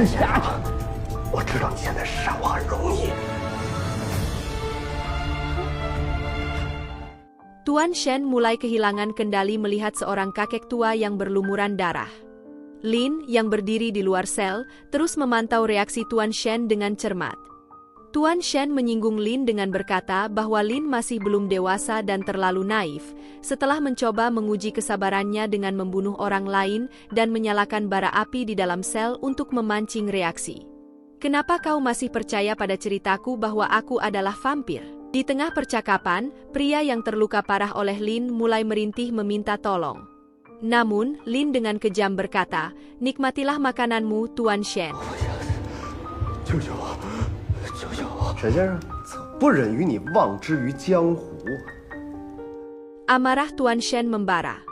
之前啊，我知道你现在杀我很容易。 Tuan Shen mulai kehilangan kendali melihat seorang kakek tua yang berlumuran darah. Lin, yang berdiri di luar sel, terus memantau reaksi Tuan Shen dengan cermat. Tuan Shen menyinggung Lin dengan berkata bahwa Lin masih belum dewasa dan terlalu naif, setelah mencoba menguji kesabarannya dengan membunuh orang lain dan menyalakan bara api di dalam sel untuk memancing reaksi. Kenapa kau masih percaya pada ceritaku bahwa aku adalah vampir? Di tengah percakapan, pria yang terluka parah oleh Lin mulai merintih meminta tolong. Namun, Lin dengan kejam berkata, nikmatilah makananmu, Tuan Shen. 救救我！救救我！沈先生，不忍与你忘之于江湖。 Amarah Tuan Shen membara.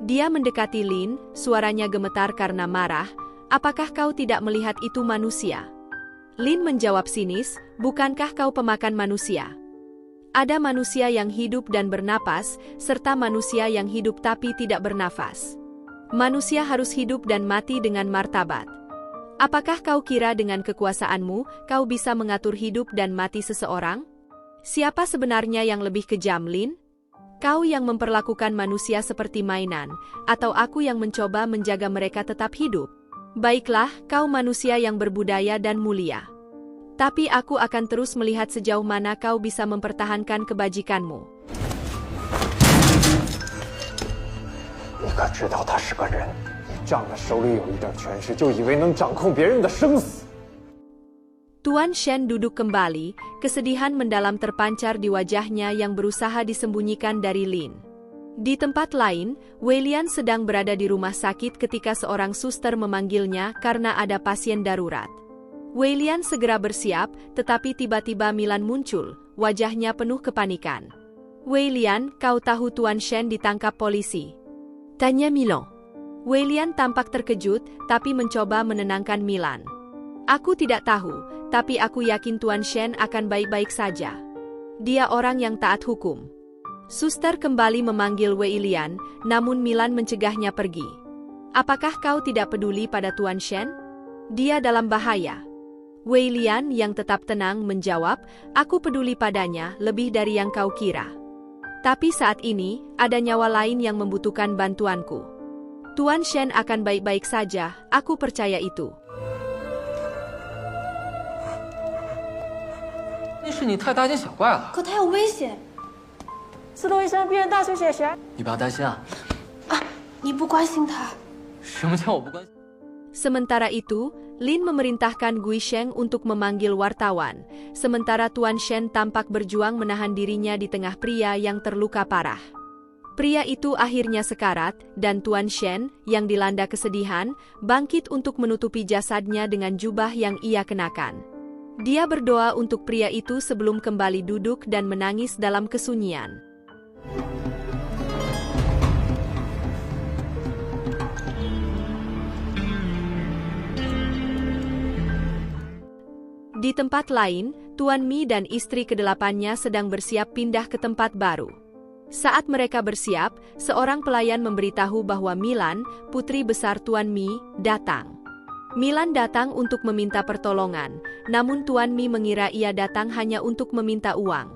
Dia mendekati Lin, suaranya gemetar karena marah. Apakah kau tidak melihat itu manusia? Lin menjawab sinis, bukankah kau pemakan manusia? Ada manusia yang hidup dan bernapas, serta manusia yang hidup tapi tidak bernafas. Manusia harus hidup dan mati dengan martabat. Apakah kau kira dengan kekuasaanmu, kau bisa mengatur hidup dan mati seseorang? Siapa sebenarnya yang lebih kejam, Lin? Kau yang memperlakukan manusia seperti mainan, atau aku yang mencoba menjaga mereka tetap hidup? Baiklah, kau manusia yang berbudaya dan mulia. Tapi aku akan terus melihat sejauh mana kau bisa mempertahankan kebajikanmu. 你可知道他是个人？你仗着手里有一点权势，就以为能掌控别人的生死？ Tuan Shen duduk kembali, kesedihan mendalam terpancar di wajahnya yang berusaha disembunyikan dari Lin. Di tempat lain, Weilian sedang berada di rumah sakit ketika seorang suster memanggilnya karena ada pasien darurat. Weilian segera bersiap, tetapi tiba-tiba Milan muncul, wajahnya penuh kepanikan. Weilian, kau tahu Tuan Shen ditangkap polisi? Tanya Milan. Weilian tampak terkejut, tapi mencoba menenangkan Milan. Aku tidak tahu, tapi aku yakin Tuan Shen akan baik-baik saja. Dia orang yang taat hukum. Suster kembali memanggil Weilian, namun Milan mencegahnya pergi. Apakah kau tidak peduli pada Tuan Shen? Dia dalam bahaya. Weilian yang tetap tenang menjawab, aku peduli padanya lebih dari yang kau kira. Tapi saat ini, ada nyawa lain yang membutuhkan bantuanku. Tuan Shen akan baik-baik saja, aku percaya itu. 那是你太大惊小怪了。可他有危险。司徒医生，病人大出血旋。你不要担心啊。你不关心他。什么叫我不关心？ Sementara itu, Lin memerintahkan Gui Sheng untuk memanggil wartawan, sementara Tuan Shen tampak berjuang menahan dirinya di tengah pria yang terluka parah. Pria itu akhirnya sekarat, dan Tuan Shen, yang dilanda kesedihan, bangkit untuk menutupi jasadnya dengan jubah yang ia kenakan. Dia berdoa untuk pria itu sebelum kembali duduk dan menangis dalam kesunyian. Di tempat lain, Tuan Mi dan istri kedelapannya sedang bersiap pindah ke tempat baru. Saat mereka bersiap, seorang pelayan memberitahu bahwa Milan, putri besar Tuan Mi, datang. Milan datang untuk meminta pertolongan, namun Tuan Mi mengira ia datang hanya untuk meminta uang.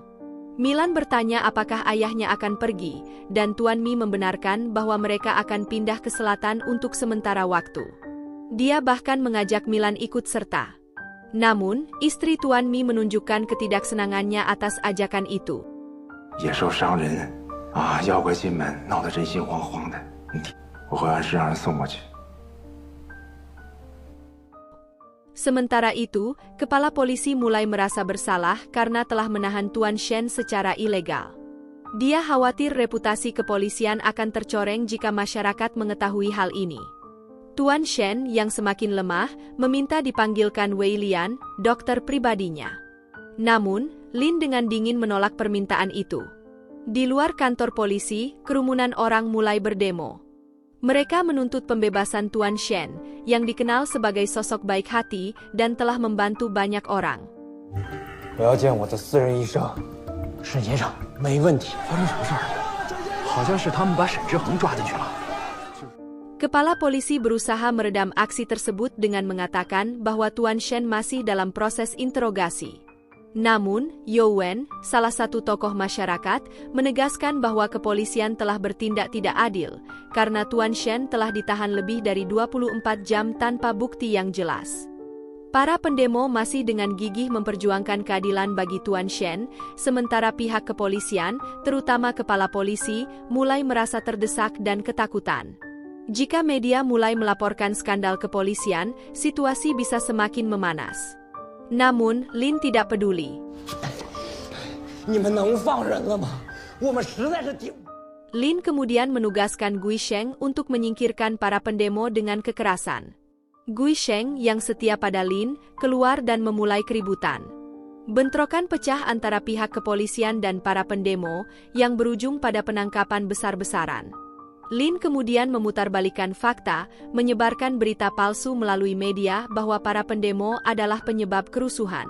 Milan bertanya apakah ayahnya akan pergi, dan Tuan Mi membenarkan bahwa mereka akan pindah ke selatan untuk sementara waktu. Dia bahkan mengajak Milan ikut serta. Namun, istri Tuan Mi menunjukkan ketidaksenangannya atas ajakan itu. 野兽伤人啊，妖怪进门，闹得人心惶惶的。我会按时让人送过去。 Sementara itu, kepala polisi mulai merasa bersalah karena telah menahan Tuan Shen secara ilegal. Dia khawatir reputasi kepolisian akan tercoreng jika masyarakat mengetahui hal ini. Tuan Shen yang semakin lemah meminta dipanggilkan Weilian, dokter pribadinya. Namun, Lin dengan dingin menolak permintaan itu. Di luar kantor polisi, kerumunan orang mulai berdemo. Mereka menuntut pembebasan Tuan Shen, yang dikenal sebagai sosok baik hati dan telah membantu banyak orang. 我要见我的私人医生。沈先生，没问题。发生什么事？好像是他们把沈志恒抓进去了。Kepala polisi berusaha meredam aksi tersebut dengan mengatakan bahwa Tuan Shen masih dalam proses interogasi. Namun, Yowen, salah satu tokoh masyarakat, menegaskan bahwa kepolisian telah bertindak tidak adil, karena Tuan Shen telah ditahan lebih dari 24 jam tanpa bukti yang jelas. Para pendemo masih dengan gigih memperjuangkan keadilan bagi Tuan Shen, sementara pihak kepolisian, terutama kepala polisi, mulai merasa terdesak dan ketakutan. Jika media mulai melaporkan skandal kepolisian, situasi bisa semakin memanas. Namun, Lin tidak peduli. Lin kemudian menugaskan Gui Sheng untuk menyingkirkan para pendemo dengan kekerasan. Gui Sheng yang setia pada Lin, keluar dan memulai keributan. Bentrokan pecah antara pihak kepolisian dan para pendemo, yang berujung pada penangkapan besar-besaran. Lin kemudian memutarbalikkan fakta, menyebarkan berita palsu melalui media bahwa para pendemo adalah penyebab kerusuhan.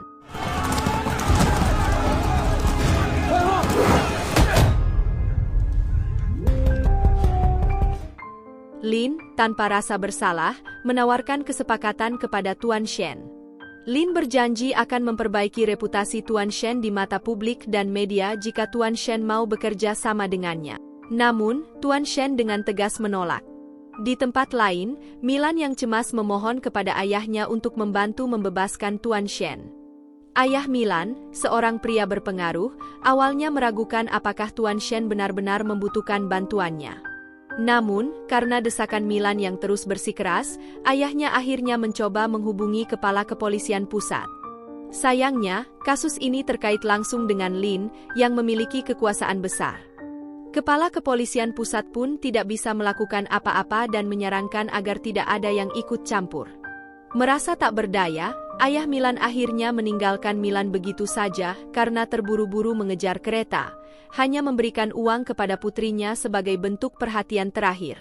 Lin, tanpa rasa bersalah, menawarkan kesepakatan kepada Tuan Shen. Lin berjanji akan memperbaiki reputasi Tuan Shen di mata publik dan media jika Tuan Shen mau bekerja sama dengannya. Namun, Tuan Shen dengan tegas menolak. Di tempat lain, Milan yang cemas memohon kepada ayahnya untuk membantu membebaskan Tuan Shen. Ayah Milan, seorang pria berpengaruh, awalnya meragukan apakah Tuan Shen benar-benar membutuhkan bantuannya. Namun, karena desakan Milan yang terus bersikeras, ayahnya akhirnya mencoba menghubungi kepala kepolisian pusat. Sayangnya, kasus ini terkait langsung dengan Lin, yang memiliki kekuasaan besar. Kepala kepolisian pusat pun tidak bisa melakukan apa-apa dan menyarankan agar tidak ada yang ikut campur. Merasa tak berdaya, ayah Milan akhirnya meninggalkan Milan begitu saja karena terburu-buru mengejar kereta, hanya memberikan uang kepada putrinya sebagai bentuk perhatian terakhir.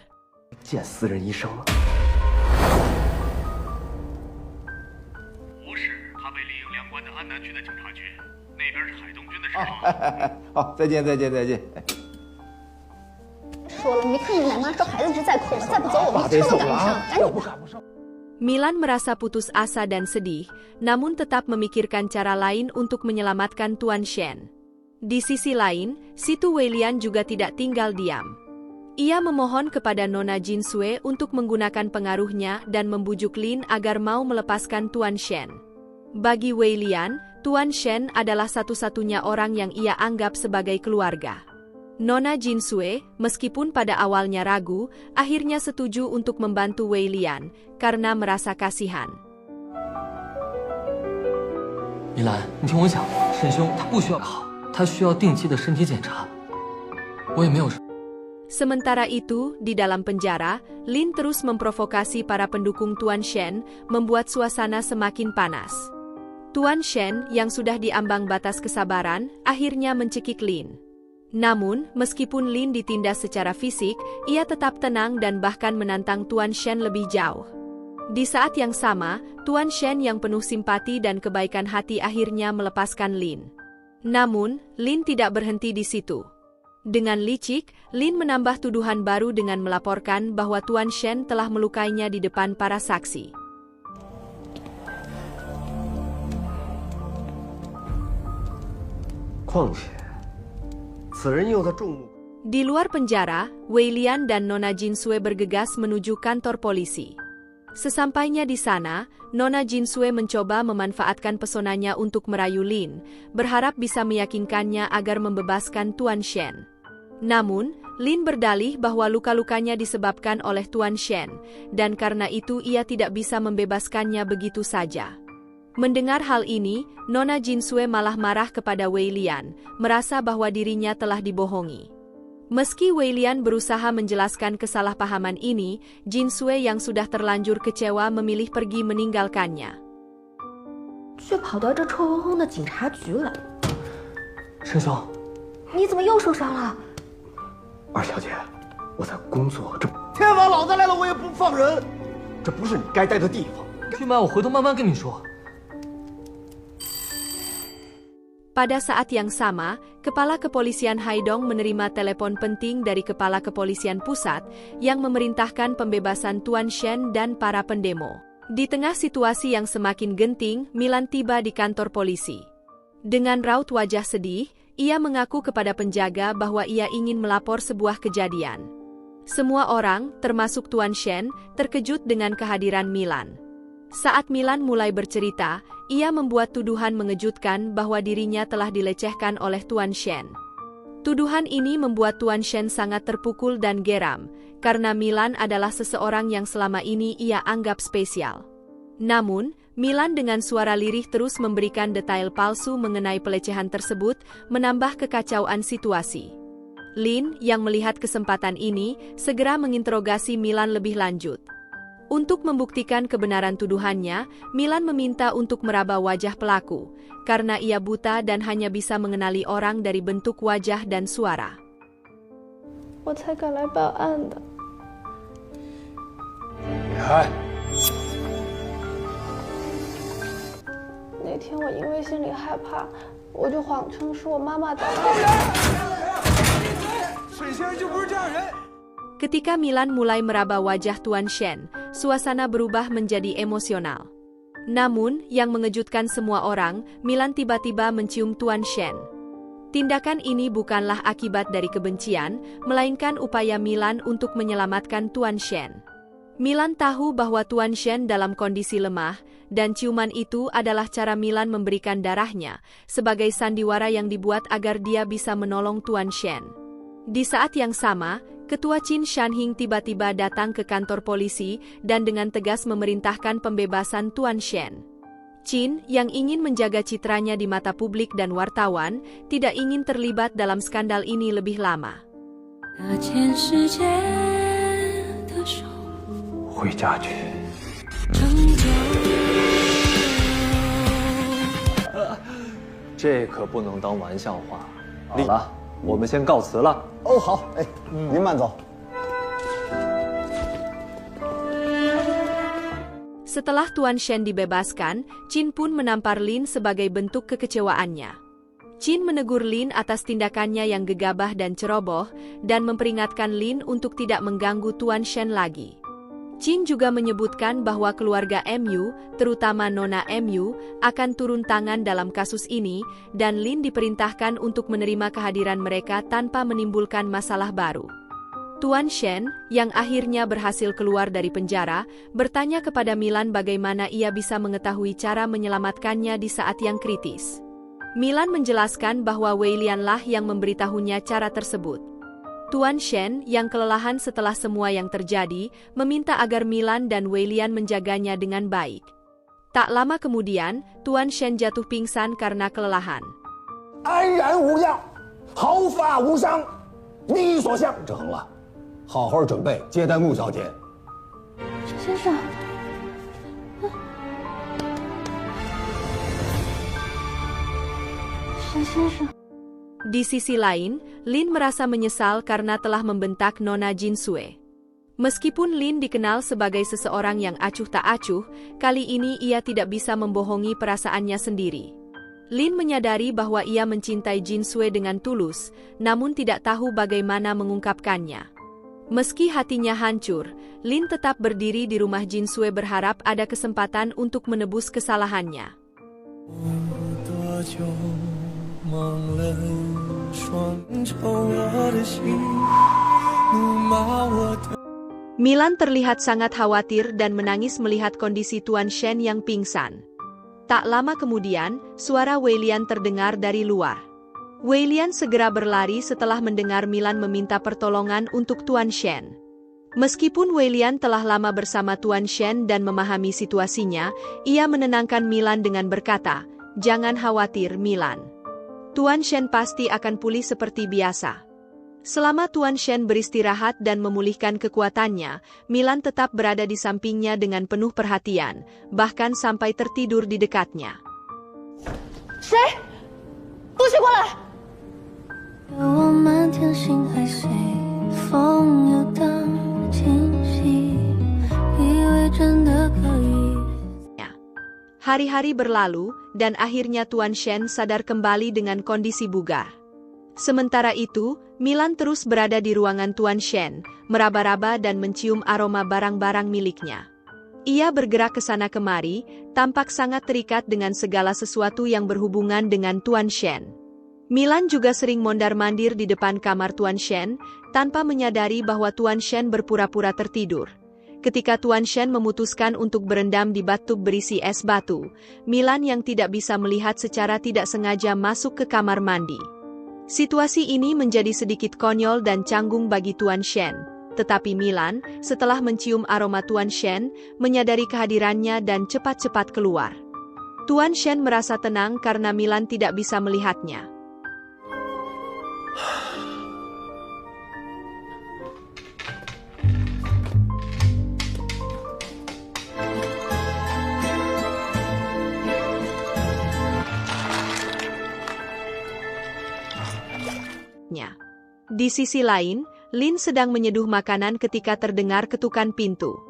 Milan merasa putus asa dan sedih, namun tetap memikirkan cara lain untuk menyelamatkan Tuan Shen. Di sisi lain, Situ Weilian juga tidak tinggal diam. Ia memohon kepada Nona Jinsue untuk menggunakan pengaruhnya dan membujuk Lin agar mau melepaskan Tuan Shen. Bagi Weilian, Tuan Shen adalah satu-satunya orang yang ia anggap sebagai keluarga. Nona Jinsue, meskipun pada awalnya ragu, akhirnya setuju untuk membantu Weilian karena merasa kasihan. 米兰，你听我讲，沈兄他不需要好，他需要定期的身体检查。我也没有。 Sementara itu, di dalam penjara, Lin terus memprovokasi para pendukung Tuan Shen, membuat suasana semakin panas. Tuan Shen, yang sudah diambang batas kesabaran, akhirnya mencekik Lin. Namun, meskipun Lin ditindas secara fisik, ia tetap tenang dan bahkan menantang Tuan Shen lebih jauh. Di saat yang sama, Tuan Shen yang penuh simpati dan kebaikan hati akhirnya melepaskan Lin. Namun, Lin tidak berhenti di situ. Dengan licik, Lin menambah tuduhan baru dengan melaporkan bahwa Tuan Shen telah melukainya di depan para saksi. Di luar penjara, Weilian dan Nona Jinsue bergegas menuju kantor polisi. Sesampainya di sana, Nona Jinsue mencoba memanfaatkan pesonanya untuk merayu Lin, berharap bisa meyakinkannya agar membebaskan Tuan Shen. Namun, Lin berdalih bahwa luka-lukanya disebabkan oleh Tuan Shen, dan karena itu ia tidak bisa membebaskannya begitu saja. Mendengar hal ini, Nona Jinsue malah marah kepada Weilian, merasa bahwa dirinya telah dibohongi. Meski Weilian berusaha menjelaskan kesalahpahaman ini, Jinsue yang sudah terlanjur kecewa memilih pergi meninggalkannya. 却跑到这臭烘烘的警察局来。沈兄，你怎么又受伤了？二小姐，我在工作，这天王老子来了我也不放人，这不是你该待的地方。俊麦，我回头慢慢跟你说。 Pada saat yang sama, Kepala Kepolisian Haidong menerima telepon penting dari Kepala Kepolisian Pusat yang memerintahkan pembebasan Tuan Shen dan para pendemo. Di tengah situasi yang semakin genting, Milan tiba di kantor polisi. Dengan raut wajah sedih, ia mengaku kepada penjaga bahwa ia ingin melapor sebuah kejadian. Semua orang, termasuk Tuan Shen, terkejut dengan kehadiran Milan. Saat Milan mulai bercerita, ia membuat tuduhan mengejutkan bahwa dirinya telah dilecehkan oleh Tuan Shen. Tuduhan ini membuat Tuan Shen sangat terpukul dan geram, karena Milan adalah seseorang yang selama ini ia anggap spesial. Namun, Milan dengan suara lirih terus memberikan detail palsu mengenai pelecehan tersebut, menambah kekacauan situasi. Lin, yang melihat kesempatan ini, segera menginterogasi Milan lebih lanjut. Untuk membuktikan kebenaran tuduhannya, Milan meminta untuk meraba wajah pelaku, karena ia buta dan hanya bisa mengenali orang dari bentuk wajah dan suara. 我才敢来报案的。你看，那天我因为心里害怕，我就谎称是我妈妈打的。沈先生就不是这样人。 Ketika Milan mulai meraba wajah Tuan Shen, suasana berubah menjadi emosional. Namun, yang mengejutkan semua orang, Milan tiba-tiba mencium Tuan Shen. Tindakan ini bukanlah akibat dari kebencian, melainkan upaya Milan untuk menyelamatkan Tuan Shen. Milan tahu bahwa Tuan Shen dalam kondisi lemah, dan ciuman itu adalah cara Milan memberikan darahnya, sebagai sandiwara yang dibuat agar dia bisa menolong Tuan Shen. Di saat yang sama, Ketua Qin Shanhing tiba-tiba datang ke kantor polisi dan dengan tegas memerintahkan pembebasan Tuan Shen. Qin, yang ingin menjaga citranya di mata publik dan wartawan, tidak ingin terlibat dalam skandal ini lebih lama. 回家去。这可不能当玩笑话。好了，我们先告辞了。哦，好，哎，您慢走。 Setelah Tuan Shen dibebaskan, Qin pun menampar Lin sebagai bentuk kekecewaannya. Qin menegur Lin atas tindakannya yang gegabah dan ceroboh, dan memperingatkan Lin untuk tidak mengganggu Tuan Shen lagi. Qin juga menyebutkan bahwa keluarga MU, terutama Nona MU, akan turun tangan dalam kasus ini, dan Lin diperintahkan untuk menerima kehadiran mereka tanpa menimbulkan masalah baru. Tuan Shen, yang akhirnya berhasil keluar dari penjara, bertanya kepada Milan bagaimana ia bisa mengetahui cara menyelamatkannya di saat yang kritis. Milan menjelaskan bahwa Weilianlah yang memberitahunya cara tersebut. Tuan Shen, yang kelelahan setelah semua yang terjadi, meminta agar Milan dan Weilian menjaganya dengan baik. Tak lama kemudian, Tuan Shen jatuh pingsan karena kelelahan. 安然无恙，毫发无伤，你所向。志恒了，好好准备接待穆小姐。沈先生， 沈先生。 Di sisi lain, Lin merasa menyesal karena telah membentak Nona Jinsue. Meskipun Lin dikenal sebagai seseorang yang acuh tak acuh, kali ini ia tidak bisa membohongi perasaannya sendiri. Lin menyadari bahwa ia mencintai Jinsue dengan tulus, namun tidak tahu bagaimana mengungkapkannya. Meski hatinya hancur, Lin tetap berdiri di rumah Jinsue berharap ada kesempatan untuk menebus kesalahannya. Milan terlihat sangat khawatir dan menangis melihat kondisi Tuan Shen yang pingsan. Tak lama kemudian, suara Weilian terdengar dari luar. Weilian segera berlari setelah mendengar Milan meminta pertolongan untuk Tuan Shen. Meskipun Weilian telah lama bersama Tuan Shen dan memahami situasinya, ia menenangkan Milan dengan berkata, "Jangan khawatir, Milan. Tuan Shen pasti akan pulih seperti biasa." Selama Tuan Shen beristirahat dan memulihkan kekuatannya, Milan tetap berada di sampingnya dengan penuh perhatian, bahkan sampai tertidur di dekatnya. 谁？不许过来！ Hari-hari berlalu, dan akhirnya Tuan Shen sadar kembali dengan kondisi bugar. Sementara itu, Milan terus berada di ruangan Tuan Shen, meraba-raba dan mencium aroma barang-barang miliknya. Ia bergerak ke sana kemari, tampak sangat terikat dengan segala sesuatu yang berhubungan dengan Tuan Shen. Milan juga sering mondar-mandir di depan kamar Tuan Shen, tanpa menyadari bahwa Tuan Shen berpura-pura tertidur. Ketika Tuan Shen memutuskan untuk berendam di bathtub berisi es batu, Milan yang tidak bisa melihat secara tidak sengaja masuk ke kamar mandi. Situasi ini menjadi sedikit konyol dan canggung bagi Tuan Shen, tetapi Milan, setelah mencium aroma Tuan Shen, menyadari kehadirannya dan cepat-cepat keluar. Tuan Shen merasa tenang karena Milan tidak bisa melihatnya. Di sisi lain, Lin sedang menyeduh makanan ketika terdengar ketukan pintu.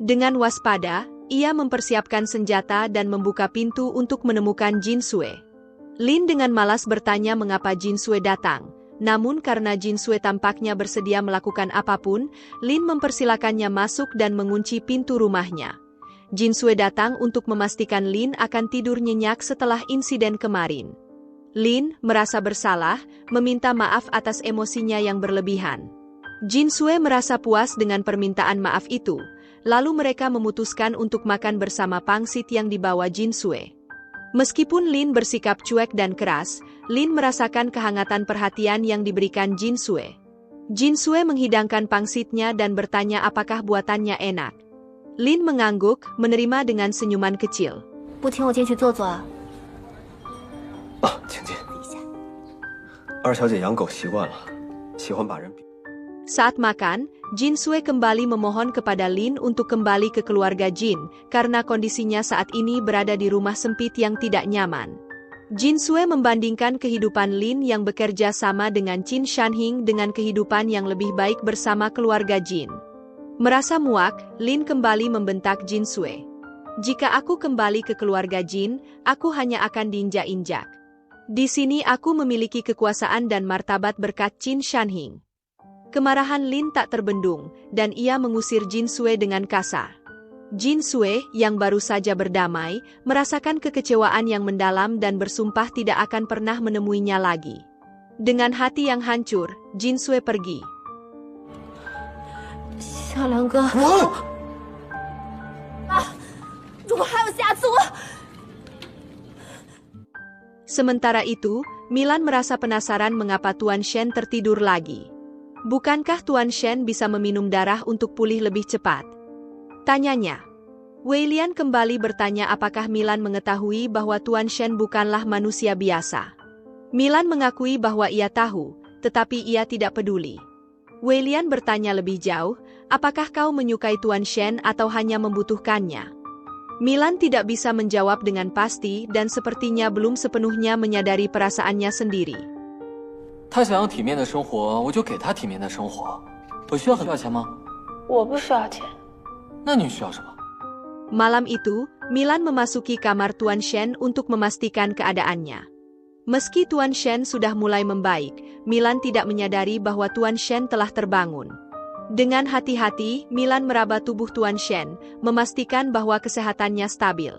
Dengan waspada, ia mempersiapkan senjata dan membuka pintu untuk menemukan Jin Sue. Lin dengan malas bertanya mengapa Jin Sue datang, namun karena Jin Sue tampaknya bersedia melakukan apapun, Lin mempersilakannya masuk dan mengunci pintu rumahnya. Jin Sue datang untuk memastikan Lin akan tidur nyenyak setelah insiden kemarin. Lin merasa bersalah, meminta maaf atas emosinya yang berlebihan. Jin Sue merasa puas dengan permintaan maaf itu, lalu mereka memutuskan untuk makan bersama pangsit yang dibawa Jin Sue. Meskipun Lin bersikap cuek dan keras, Lin merasakan kehangatan perhatian yang diberikan Jin Sue. Jin Sue menghidangkan pangsitnya dan bertanya apakah buatannya enak. Lin mengangguk, menerima dengan senyuman kecil. 不请我进去坐坐啊？ 请进。二小姐养狗习惯了，喜欢把人。 Saat makan, Jin Sue kembali memohon kepada Lin untuk kembali ke keluarga Jin, karena kondisinya saat ini berada di rumah sempit yang tidak nyaman. Jin Sue membandingkan kehidupan Lin yang bekerja sama dengan Qin Shanhing dengan kehidupan yang lebih baik bersama keluarga Jin. Merasa muak, Lin kembali membentak Jin Sue. Jika aku kembali ke keluarga Jin, aku hanya akan diinjak-injak. Di sini aku memiliki kekuasaan dan martabat berkat Qin Shanhing. Kemarahan Lin tak terbendung, dan ia mengusir Jin Sue dengan kasar. Jin Sue, yang baru saja berdamai, merasakan kekecewaan yang mendalam dan bersumpah tidak akan pernah menemuinya lagi. Dengan hati yang hancur, Jin Sue pergi. 小梁哥，如果还有下次， Sementara itu, Milan merasa penasaran mengapa Tuan Shen tertidur lagi. Bukankah Tuan Shen bisa meminum darah untuk pulih lebih cepat? Tanyanya. Weilian kembali bertanya apakah Milan mengetahui bahwa Tuan Shen bukanlah manusia biasa. Milan mengakui bahwa ia tahu, tetapi ia tidak peduli. Weilian bertanya lebih jauh, apakah kau menyukai Tuan Shen atau hanya membutuhkannya? Milan tidak bisa menjawab dengan pasti dan sepertinya belum sepenuhnya menyadari perasaannya sendiri. 他想要体面的生活，我就给他体面的生活。我需要钱吗？我不需要钱。那你需要什么？ Malam itu, Milan memasuki kamar Tuan Shen untuk memastikan keadaannya. Meski Tuan Shen sudah mulai membaik, Milan tidak menyadari bahwa Tuan Shen telah terbangun. Dengan hati-hati, Milan meraba tubuh Tuan Shen, memastikan bahwa kesehatannya stabil.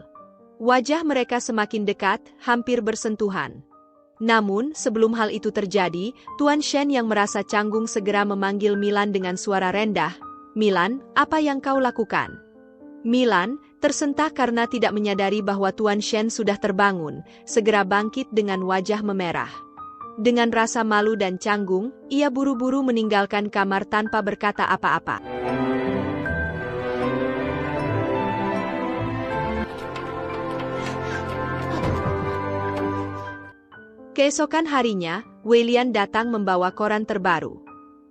Wajah mereka semakin dekat, hampir bersentuhan. Namun, sebelum hal itu terjadi, Tuan Shen yang merasa canggung segera memanggil Milan dengan suara rendah. Milan, apa yang kau lakukan? Milan, tersentak karena tidak menyadari bahwa Tuan Shen sudah terbangun, segera bangkit dengan wajah memerah. Dengan rasa malu dan canggung, ia buru-buru meninggalkan kamar tanpa berkata apa-apa. Keesokan harinya, Weilian datang membawa koran terbaru.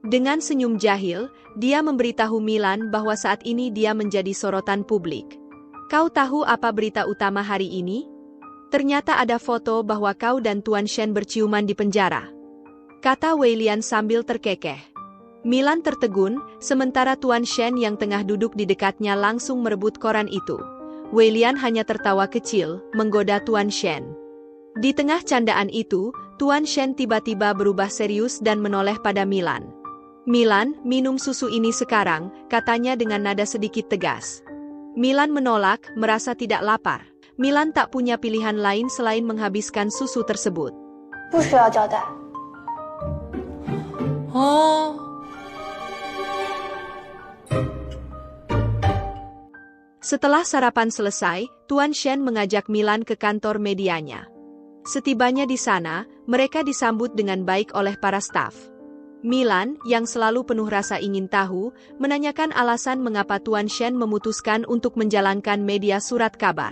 Dengan senyum jahil, dia memberitahu Milan bahwa saat ini dia menjadi sorotan publik. Kau tahu apa berita utama hari ini? Ternyata ada foto bahwa kau dan Tuan Shen berciuman di penjara. Kata Weilian sambil terkekeh. Milan tertegun, sementara Tuan Shen yang tengah duduk di dekatnya langsung merebut koran itu. Weilian hanya tertawa kecil, menggoda Tuan Shen. Di tengah candaan itu, Tuan Shen tiba-tiba berubah serius dan menoleh pada Milan. "Milan, minum susu ini sekarang," katanya dengan nada sedikit tegas. Milan menolak, merasa tidak lapar. Milan tak punya pilihan lain selain menghabiskan susu tersebut. 不需要交代。 哦， Setelah sarapan selesai, Tuan Shen mengajak Milan ke kantor medianya. Setibanya di sana, mereka disambut dengan baik oleh para staf. Milan, yang selalu penuh rasa ingin tahu, menanyakan alasan mengapa Tuan Shen memutuskan untuk menjalankan media surat kabar.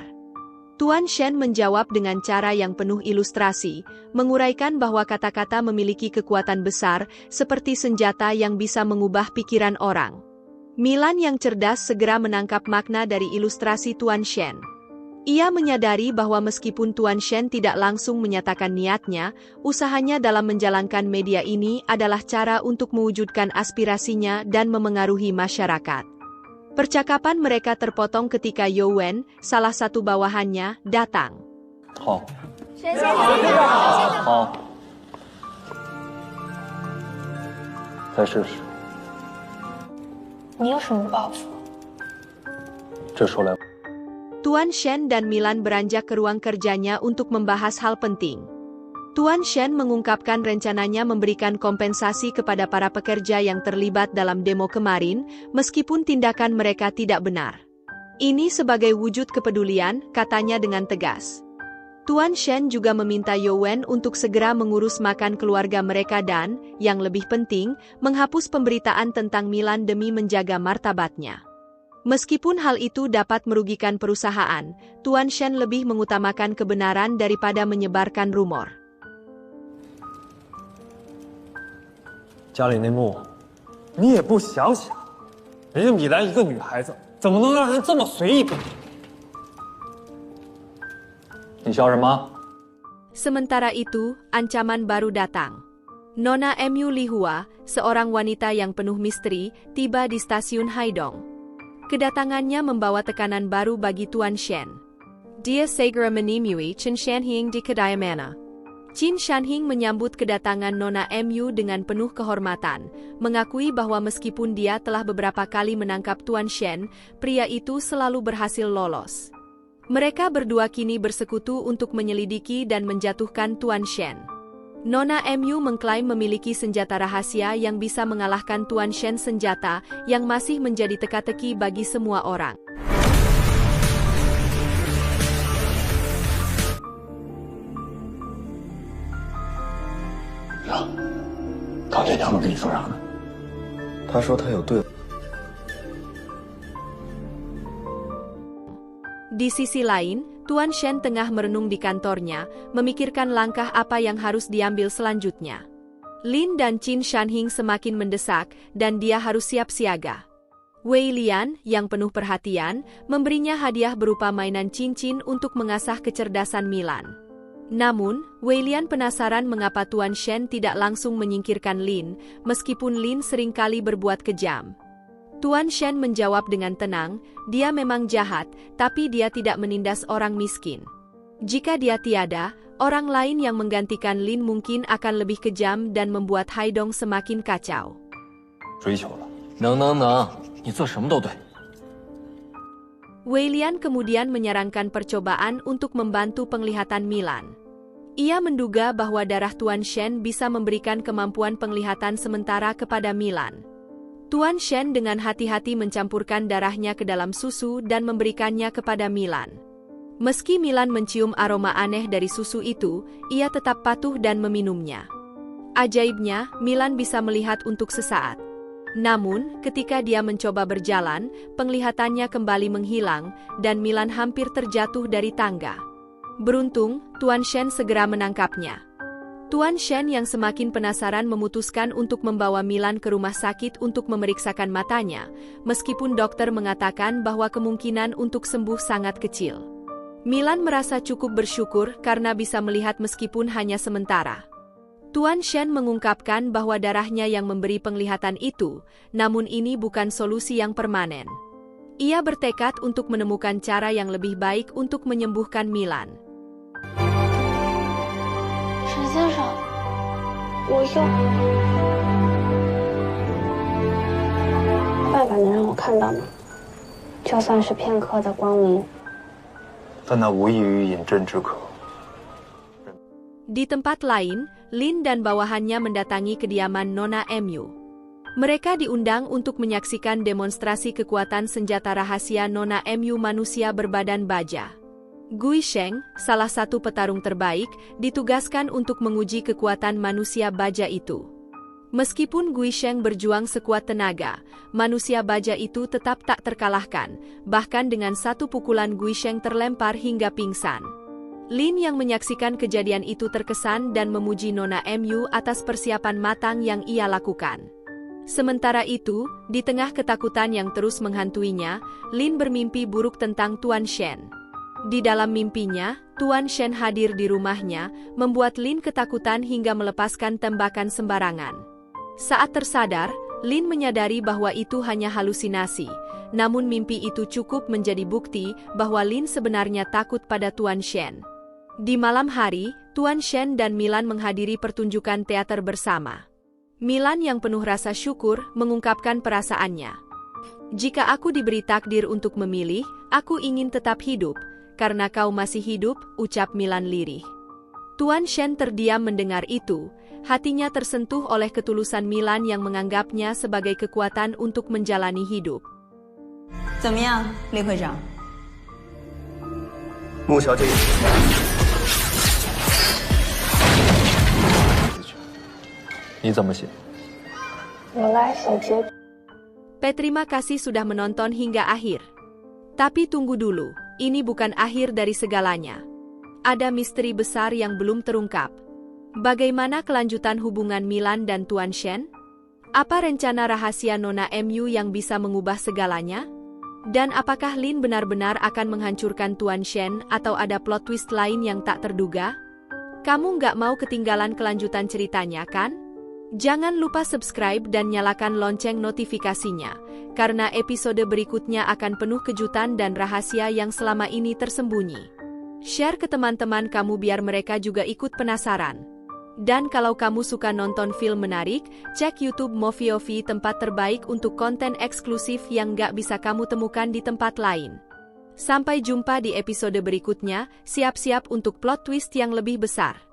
Tuan Shen menjawab dengan cara yang penuh ilustrasi, menguraikan bahwa kata-kata memiliki kekuatan besar, seperti senjata yang bisa mengubah pikiran orang. Milan yang cerdas segera menangkap makna dari ilustrasi Tuan Shen. Ia menyadari bahwa meskipun Tuan Shen tidak langsung menyatakan niatnya, usahanya dalam menjalankan media ini adalah cara untuk mewujudkan aspirasinya dan memengaruhi masyarakat. Percakapan mereka terpotong ketika Youwen, salah satu bawahannya, datang. 好， 先生，好， 再试试， 你有什么抱负？ 这说来， Tuan Shen dan Milan beranjak ke ruang kerjanya untuk membahas hal penting. Tuan Shen mengungkapkan rencananya memberikan kompensasi kepada para pekerja yang terlibat dalam demo kemarin, meskipun tindakan mereka tidak benar. Ini sebagai wujud kepedulian, katanya dengan tegas. Tuan Shen juga meminta Youwen untuk segera mengurus makan keluarga mereka dan, yang lebih penting, menghapus pemberitaan tentang Milan demi menjaga martabatnya. Meskipun hal itu dapat merugikan perusahaan, Tuan Shen lebih mengutamakan kebenaran daripada menyebarkan rumor. 家里内幕，你也不想想，人家米兰一个女孩子，怎么能让人这么随意？你笑什么？ Sementara itu, ancaman baru datang. Nona Mu Lihua, seorang wanita yang penuh misteri, tiba di stasiun Haidong. Kedatangannya membawa tekanan baru bagi Tuan Shen. Dia segera menemui Qin Shanhing di kedai mana. Qin Shanhing menyambut kedatangan Nona Mu dengan penuh kehormatan, mengakui bahwa meskipun dia telah beberapa kali menangkap Tuan Shen, pria itu selalu berhasil lolos. Mereka berdua kini bersekutu untuk menyelidiki dan menjatuhkan Tuan Shen. Nona Mu mengklaim memiliki senjata rahasia yang bisa mengalahkan Tuan Shen, senjata yang masih menjadi teka-teki bagi semua orang.呀，唐爹娘们跟你说啥呢？他说他有对。 Di sisi lain, Tuan Shen tengah merenung di kantornya, memikirkan langkah apa yang harus diambil selanjutnya. Lin dan Qin Shanhing semakin mendesak, dan dia harus siap siaga. Wei Lian, yang penuh perhatian, memberinya hadiah berupa mainan cincin untuk mengasah kecerdasan Milan. Namun, Wei Lian penasaran mengapa Tuan Shen tidak langsung menyingkirkan Lin, meskipun Lin seringkali berbuat kejam. Tuan Shen menjawab dengan tenang, dia memang jahat, tapi dia tidak menindas orang miskin. Jika dia tiada, orang lain yang menggantikan Lin mungkin akan lebih kejam dan membuat Haidong semakin kacau. 追求了，能，你做什么都对。 Wei Lian kemudian menyarankan percobaan untuk membantu penglihatan Milan. Ia menduga bahwa darah Tuan Shen bisa memberikan kemampuan penglihatan sementara kepada Milan. Tuan Shen dengan hati-hati mencampurkan darahnya ke dalam susu dan memberikannya kepada Milan. Meski Milan mencium aroma aneh dari susu itu, ia tetap patuh dan meminumnya. Ajaibnya, Milan bisa melihat untuk sesaat. Namun, ketika dia mencoba berjalan, penglihatannya kembali menghilang, dan Milan hampir terjatuh dari tangga. Beruntung, Tuan Shen segera menangkapnya. Tuan Shen yang semakin penasaran memutuskan untuk membawa Milan ke rumah sakit untuk memeriksakan matanya, meskipun dokter mengatakan bahwa kemungkinan untuk sembuh sangat kecil. Milan merasa cukup bersyukur karena bisa melihat meskipun hanya sementara. Tuan Shen mengungkapkan bahwa darahnya yang memberi penglihatan itu, namun ini bukan solusi yang permanen. Ia bertekad untuk menemukan cara yang lebih baik untuk menyembuhkan Milan. 我又爸爸能让我看到吗？就算是片刻的光明，但那无异于饮鸩止渴。 Di tempat lain, Lin dan bawahannya mendatangi kediaman Nona MU. Mereka diundang untuk menyaksikan demonstrasi kekuatan senjata rahasia Nona MU manusia berbadan baja. Gui Sheng, salah satu petarung terbaik, ditugaskan untuk menguji kekuatan manusia baja itu. Meskipun Gui Sheng berjuang sekuat tenaga, manusia baja itu tetap tak terkalahkan, bahkan dengan satu pukulan Gui Sheng terlempar hingga pingsan. Lin yang menyaksikan kejadian itu terkesan dan memuji Nona MU atas persiapan matang yang ia lakukan. Sementara itu, di tengah ketakutan yang terus menghantuinya, Lin bermimpi buruk tentang Tuan Shen. Di dalam mimpinya, Tuan Shen hadir di rumahnya, membuat Lin ketakutan hingga melepaskan tembakan sembarangan. Saat tersadar, Lin menyadari bahwa itu hanya halusinasi, namun mimpi itu cukup menjadi bukti bahwa Lin sebenarnya takut pada Tuan Shen. Di malam hari, Tuan Shen dan Milan menghadiri pertunjukan teater bersama. Milan yang penuh rasa syukur mengungkapkan perasaannya. Jika aku diberi takdir untuk memilih, aku ingin tetap hidup, karena kau masih hidup, ucap Milan lirih. Tuan Shen terdiam mendengar itu, hatinya tersentuh oleh ketulusan Milan yang menganggapnya sebagai kekuatan untuk menjalani hidup. 怎么样，李会长？穆小姐。 你怎么写？ 我来写结局。 Terima kasih sudah menonton hingga akhir. Tapi tunggu dulu, ini bukan akhir dari segalanya. Ada misteri besar yang belum terungkap. Bagaimana kelanjutan hubungan Milan dan Tuan Shen? Apa rencana rahasia Nona MU yang bisa mengubah segalanya? Dan apakah Lin benar-benar akan menghancurkan Tuan Shen atau ada plot twist lain yang tak terduga? Kamu nggak mau ketinggalan kelanjutan ceritanya, kan? Jangan lupa subscribe dan nyalakan lonceng notifikasinya, karena episode berikutnya akan penuh kejutan dan rahasia yang selama ini tersembunyi. Share ke teman-teman kamu biar mereka juga ikut penasaran. Dan kalau kamu suka nonton film menarik, cek YouTube Moviovi, tempat terbaik untuk konten eksklusif yang nggak bisa kamu temukan di tempat lain. Sampai jumpa di episode berikutnya, siap-siap untuk plot twist yang lebih besar.